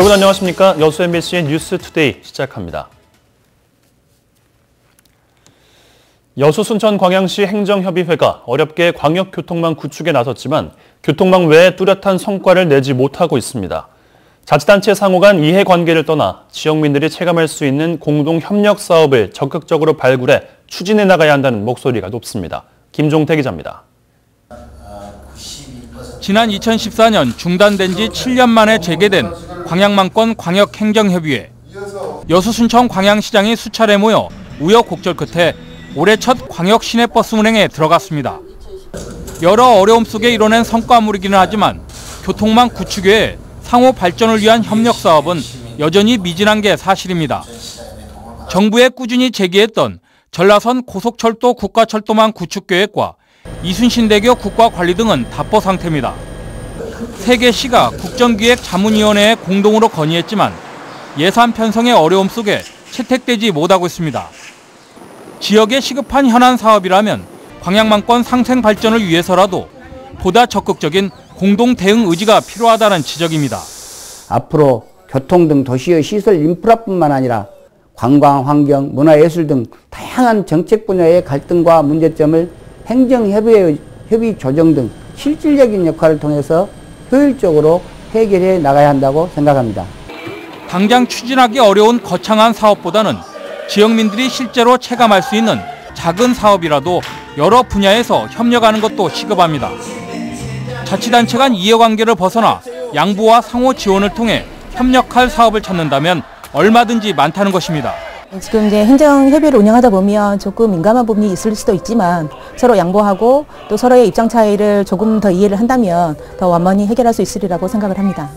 여러분 안녕하십니까? 여수 MBC의 뉴스투데이 시작합니다. 여수 순천 광양시 행정협의회가 어렵게 광역교통망 구축에 나섰지만 교통망 외에 뚜렷한 성과를 내지 못하고 있습니다. 자치단체 상호 간 이해관계를 떠나 지역민들이 체감할 수 있는 공동협력 사업을 적극적으로 발굴해 추진해 나가야 한다는 목소리가 높습니다. 김종태 기자입니다. 지난 2014년 중단된 지 7년 만에 재개된 광양망권 광역행정협의회. 여수 순천 광양시장이 수차례 모여 우여곡절 끝에 올해 첫 광역 시내버스 운행에 들어갔습니다. 여러 어려움 속에 이뤄낸 성과물이기는 하지만 교통망 구축 외에 상호 발전을 위한 협력 사업은 여전히 미진한 게 사실입니다. 정부에 꾸준히 제기했던 전라선 고속철도 국가철도망 구축 계획과 이순신대교 국가관리 등은 답보 상태입니다. 세 개 시가 국정기획자문위원회에 공동으로 건의했지만 예산 편성의 어려움 속에 채택되지 못하고 있습니다. 지역에 시급한 현안 사업이라면 광양망권 상생 발전을 위해서라도 보다 적극적인 공동 대응 의지가 필요하다는 지적입니다. 앞으로 교통 등 도시의 시설 인프라뿐만 아니라 관광, 환경, 문화예술 등 다양한 정책 분야의 갈등과 문제점을 행정협의회의 협의 조정 등 실질적인 역할을 통해서 효율적으로 해결해 나가야 한다고 생각합니다. 당장 추진하기 어려운 거창한 사업보다는 지역민들이 실제로 체감할 수 있는 작은 사업이라도 여러 분야에서 협력하는 것도 시급합니다. 자치단체 간 이해관계를 벗어나 양보와 상호 지원을 통해 협력할 사업을 찾는다면 얼마든지 많다는 것입니다. 지금 이제 행정협의를 운영하다 보면 조금 민감한 부분이 있을 수도 있지만 서로 양보하고 또 서로의 입장 차이를 조금 더 이해를 한다면 더 원만히 해결할 수 있으리라고 생각을 합니다.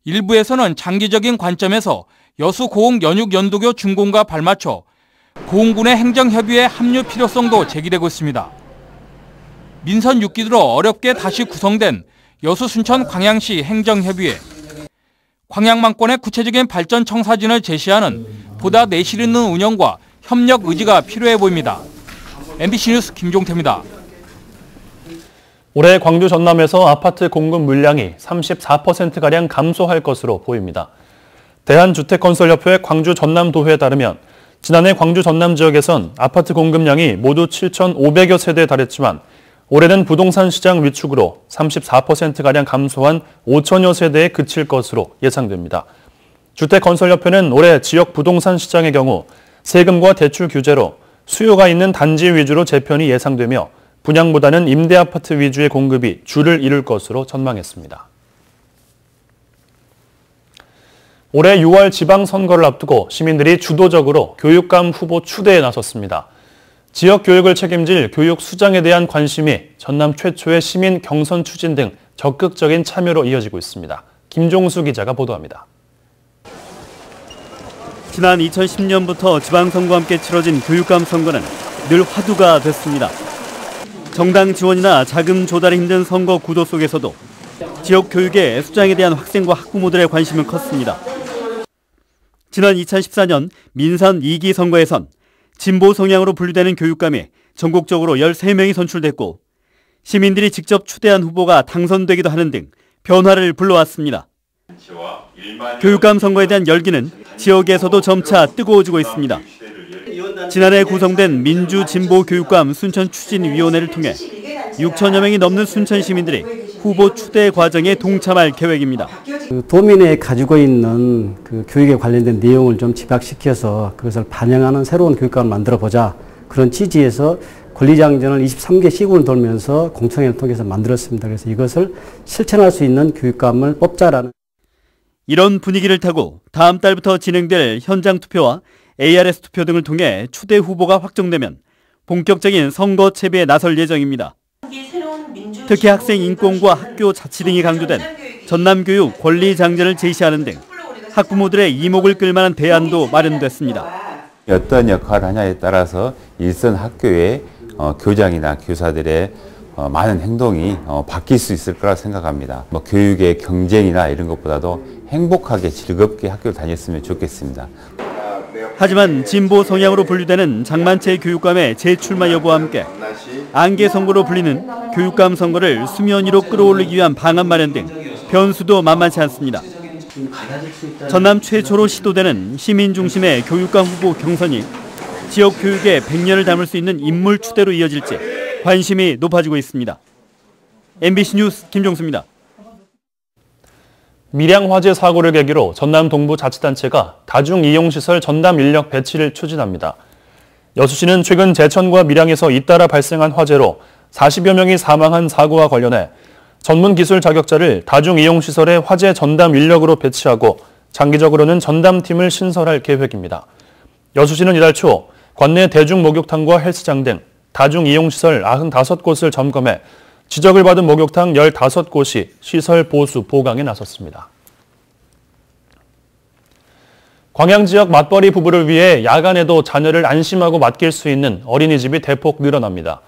일부에서는 장기적인 관점에서 여수 고흥 연육연도교 준공과 발맞춰 고흥군의 행정협의회 합류 필요성도 제기되고 있습니다. 민선 6기 들어 어렵게 다시 구성된 여수 순천 광양시 행정협의회. 광양망권의 구체적인 발전 청사진을 제시하는 보다 내실 있는 운영과 협력 의지가 필요해 보입니다. MBC 뉴스 김종태입니다. 올해 광주 전남에서 아파트 공급 물량이 34%가량 감소할 것으로 보입니다. 대한주택건설협회 광주 전남도회에 따르면 지난해 광주 전남 지역에선 아파트 공급량이 모두 7,500여 세대에 달했지만 올해는 부동산 시장 위축으로 34%가량 감소한 5천여 세대에 그칠 것으로 예상됩니다. 주택건설협회는 올해 지역 부동산 시장의 경우 세금과 대출 규제로 수요가 있는 단지 위주로 재편이 예상되며 분양보다는 임대아파트 위주의 공급이 줄을 이룰 것으로 전망했습니다. 올해 6월 지방선거를 앞두고 시민들이 주도적으로 교육감 후보 추대에 나섰습니다. 지역 교육을 책임질 교육 수장에 대한 관심이 전남 최초의 시민 경선 추진 등 적극적인 참여로 이어지고 있습니다. 김종수 기자가 보도합니다. 지난 2010년부터 지방선거와 함께 치러진 교육감 선거는 늘 화두가 됐습니다. 정당 지원이나 자금 조달이 힘든 선거 구도 속에서도 지역 교육의 수장에 대한 학생과 학부모들의 관심은 컸습니다. 지난 2014년 민선 2기 선거에선 진보 성향으로 분류되는 교육감이 전국적으로 13명이 선출됐고 시민들이 직접 추대한 후보가 당선되기도 하는 등 변화를 불러왔습니다. 교육감 선거에 대한 열기는 지역에서도 점차 뜨거워지고 있습니다. 지난해 구성된 민주진보교육감 순천추진위원회를 통해 6천여 명이 넘는 순천 시민들이 후보 추대 과정에 동참할 계획입니다. 도민에 가지고 있는 교육에 관련된 내용을 좀 집약시켜서 그것을 반영하는 새로운 교육감을 만들어보자. 그런 취지에서 권리장전을 23개 시군을 돌면서 공청회를 통해서 만들었습니다. 그래서 이것을 실천할 수 있는 교육감을 뽑자라는. 이런 분위기를 타고 다음 달부터 진행될 현장 투표와 ARS 투표 등을 통해 추대 후보가 확정되면 본격적인 선거 채비에 나설 예정입니다. 특히 학생 인권과 학교 자치 등이 강조된 전남교육 권리장전을 제시하는 등 학부모들의 이목을 끌만한 대안도 마련됐습니다. 어떤 역할을 하냐에 따라서 일선 학교의 교장이나 교사들의 많은 행동이 바뀔 수 있을 거라 생각합니다. 교육의 경쟁이나 이런 것보다도 행복하게 즐겁게 학교를 다녔으면 좋겠습니다. 하지만 진보 성향으로 분류되는 장만채 교육감의 재출마 여부와 함께 안개 선거로 불리는 교육감 선거를 수면 위로 끌어올리기 위한 방안 마련 등 변수도 만만치 않습니다. 전남 최초로 시도되는 시민 중심의 교육감 후보 경선이 지역 교육의 100년을 담을 수 있는 인물 추대로 이어질지 관심이 높아지고 있습니다. MBC 뉴스 김종수입니다. 밀양 화재 사고를 계기로 전남 동부자치단체가 다중이용시설 전담 인력 배치를 추진합니다. 여수시는 최근 제천과 밀양에서 잇따라 발생한 화재로 40여 명이 사망한 사고와 관련해 전문기술 자격자를 다중이용시설의 화재 전담 인력으로 배치하고 장기적으로는 전담팀을 신설할 계획입니다. 여수시는 이달 초 관내 대중목욕탕과 헬스장 등 다중이용시설 95곳을 점검해 지적을 받은 목욕탕 15곳이 시설 보수 보강에 나섰습니다. 광양 지역 맞벌이 부부를 위해 야간에도 자녀를 안심하고 맡길 수 있는 어린이집이 대폭 늘어납니다.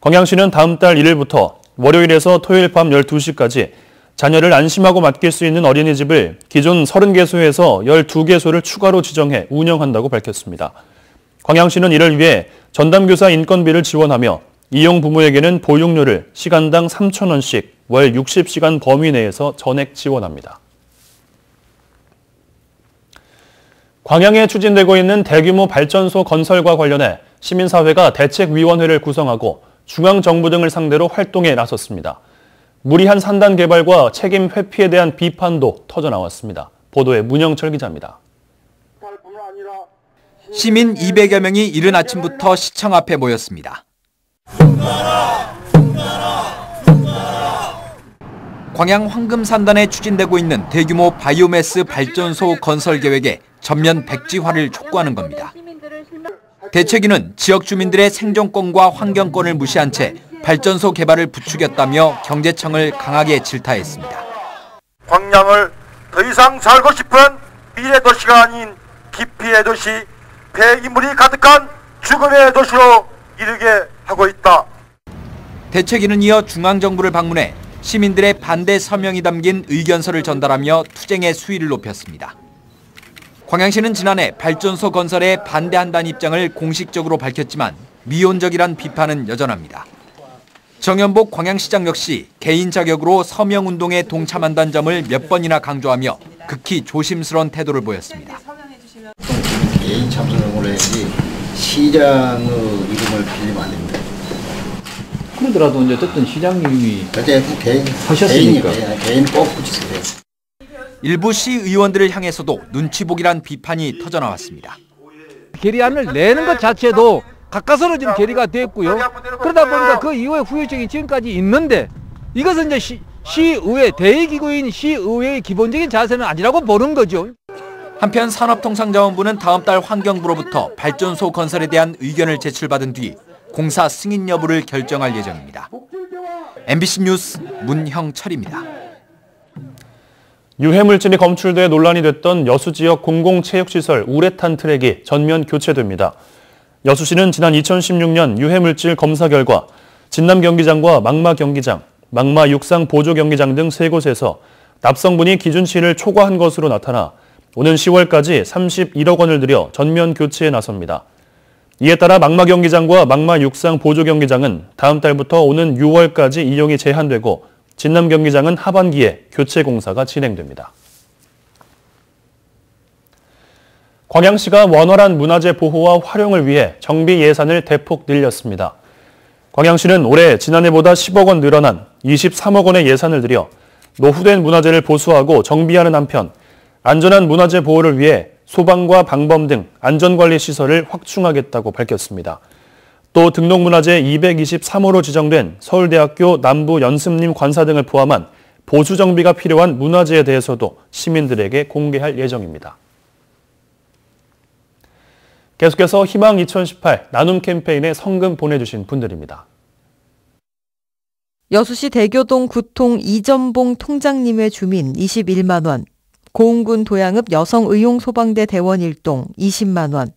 광양시는 다음 달 1일부터 월요일에서 토요일 밤 12시까지 자녀를 안심하고 맡길 수 있는 어린이집을 기존 30개소에서 12개소를 추가로 지정해 운영한다고 밝혔습니다. 광양시는 이를 위해 전담교사 인건비를 지원하며 이용 부모에게는 보육료를 시간당 3,000원씩 월 60시간 범위 내에서 전액 지원합니다. 광양에 추진되고 있는 대규모 발전소 건설과 관련해 시민사회가 대책위원회를 구성하고 중앙정부 등을 상대로 활동에 나섰습니다. 무리한 산단 개발과 책임 회피에 대한 비판도 터져나왔습니다. 보도에 문영철 기자입니다. 시민 200여 명이 이른 아침부터 시청 앞에 모였습니다. 광양 황금산단에 추진되고 있는 대규모 바이오매스 발전소 건설 계획에 전면 백지화를 촉구하는 겁니다. 대책위는 지역 주민들의 생존권과 환경권을 무시한 채 발전소 개발을 부추겼다며 경제청을 강하게 질타했습니다. 광양을 더 이상 살고 싶은 미래도시가 아닌 기피의 도시, 폐기물이 가득한 죽음의 도시로 이르게 하고 있다. 대책위는 이어 중앙정부를 방문해 시민들의 반대 서명이 담긴 의견서를 전달하며 투쟁의 수위를 높였습니다. 광양시는 지난해 발전소 건설에 반대한다는 입장을 공식적으로 밝혔지만 미온적이란 비판은 여전합니다. 정연복 광양시장 역시 개인 자격으로 서명운동에 동참한다는 점을 몇 번이나 강조하며 극히 조심스러운 태도를 보였습니다. 개인 참석을 해야지 시장의 이름을 빌리면 안 됩니다. 그러더라도 이제 어쨌든 시장님이 개인 하셨으니까 개인 꼭 붙이세요. 일부 시의원들을 향해서도 눈치보기란 비판이 터져나왔습니다. 결의안을 내는 것 자체도 가까스로 지금 결의가 됐고요. 그러다 보니까 그 이후에 후유증이 지금까지 있는데 이것은 이제 시의회, 대의기구인 시의회의 기본적인 자세는 아니라고 보는 거죠. 한편 산업통상자원부는 다음 달 환경부로부터 발전소 건설에 대한 의견을 제출받은 뒤 공사 승인 여부를 결정할 예정입니다. MBC 뉴스 문형철입니다. 유해물질이 검출돼 논란이 됐던 여수 지역 공공체육시설 우레탄 트랙이 전면 교체됩니다. 여수시는 지난 2016년 유해물질 검사 결과 진남경기장과 망마경기장, 망마육상보조경기장 등 3곳에서 납성분이 기준치를 초과한 것으로 나타나 오는 10월까지 31억 원을 들여 전면 교체에 나섭니다. 이에 따라 망마경기장과 망마육상보조경기장은 다음 달부터 오는 6월까지 이용이 제한되고 진남경기장은 하반기에 교체 공사가 진행됩니다. 광양시가 원활한 문화재 보호와 활용을 위해 정비 예산을 대폭 늘렸습니다. 광양시는 올해 지난해보다 10억 원 늘어난 23억 원의 예산을 들여 노후된 문화재를 보수하고 정비하는 한편 안전한 문화재 보호를 위해 소방과 방범 등 안전관리 시설을 확충하겠다고 밝혔습니다. 또 등록문화재 223호로 지정된 서울대학교 남부연습림 관사 등을 포함한 보수 정비가 필요한 문화재에 대해서도 시민들에게 공개할 예정입니다. 계속해서 희망 2018 나눔 캠페인에 성금 보내주신 분들입니다. 여수시 대교동 구통 이전봉 통장님의 주민 21만 원, 고흥군 도양읍 여성의용소방대 대원 1동 20만 원,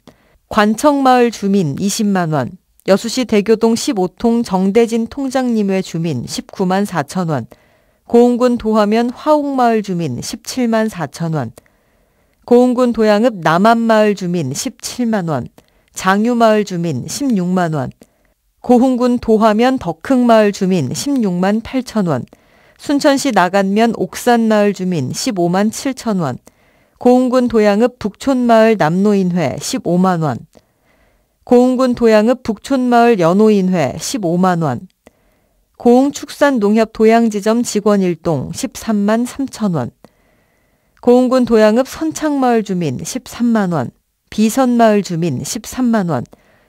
관청마을 주민 20만 원, 여수시 대교동 15통 정대진 통장님의 주민 19만 4천 원, 고흥군 도화면 화옥마을 주민 17만 4천 원, 고흥군 도양읍 남안마을 주민 17만 원, 장유마을 주민 16만 원, 고흥군 도화면 덕흥마을 주민 16만 8천 원, 순천시 나간면 옥산마을 주민 15만 7천 원, 고흥군 도양읍 북촌마을 남노인회 15만 원, 고흥군 도양읍 북촌마을 연호인회 15만 원, 고흥축산농협 도양지점 직원 1동 13만 3천 원, 고흥군 도양읍 선창마을 주민 13만 원, 비선마을 주민 13만 원,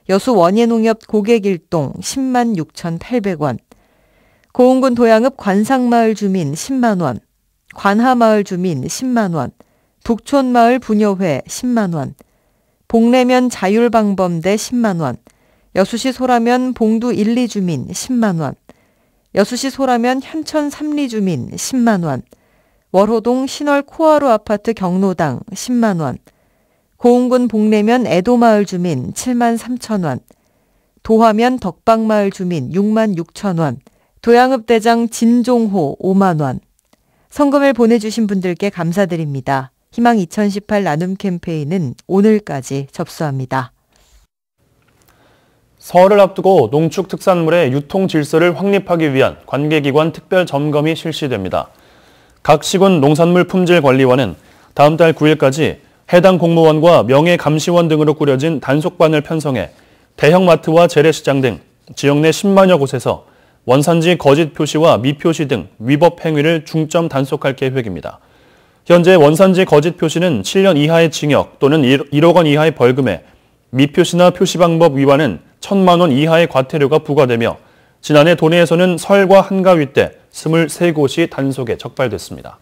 여수 원예농협 고객 1동 10만 6,800원, 고흥군 도양읍 관상마을 주민 10만 원, 관하마을 주민 10만 원, 북촌마을 부녀회 10만 원, 복내면 자율방범대 10만 원, 여수시 소라면 봉두 1, 2 주민 10만 원, 여수시 소라면 현천 3리 주민 10만 원, 월호동 신월 코아루 아파트 경로당 10만 원, 고흥군 복내면 애도마을 주민 7만 3천 원, 도화면 덕방마을 주민 6만 6천 원, 도양읍 대장 진종호 5만 원. 성금을 보내주신 분들께 감사드립니다. 희망 2018 나눔 캠페인은 오늘까지 접수합니다. 설을 앞두고 농축 특산물의 유통 질서를 확립하기 위한 관계기관 특별 점검이 실시됩니다. 각 시군 농산물품질관리원은 다음 달 9일까지 해당 공무원과 명예감시원 등으로 꾸려진 단속반을 편성해 대형마트와 재래시장 등 지역 내 10만여 곳에서 원산지 거짓 표시와 미표시 등 위법 행위를 중점 단속할 계획입니다. 현재 원산지 거짓 표시는 7년 이하의 징역 또는 1억 원 이하의 벌금에 미표시나 표시 방법 위반은 1,000만 원 이하의 과태료가 부과되며 지난해 도내에서는 설과 한가위 때 23곳이 단속에 적발됐습니다.